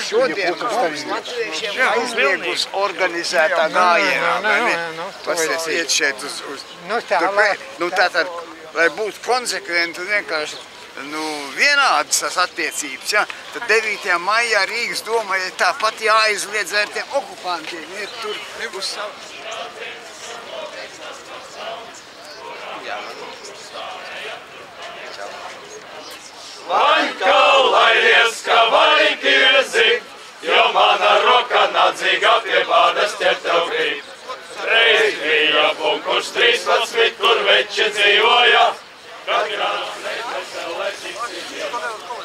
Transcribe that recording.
šodien mums latviešiem aizliegus organizētā gājienā, vai ne? Pasies iet šeit uz... Nu tātad, lai būtu konsekventi un vienkārši vienādas tās attiecības, ja? Tad 9. maijā Rīgas domai tāpat jāizliedz ar tiem okupantiem, iet tur uz savu... Vaņka, laidies, ka vaļņki viezi, jo mana roka nadzīga pie bādas ķer tev grib. Reiz bija punkurs 13, kur veči dzīvoja, kad grāns neizveselēs izcīņiem.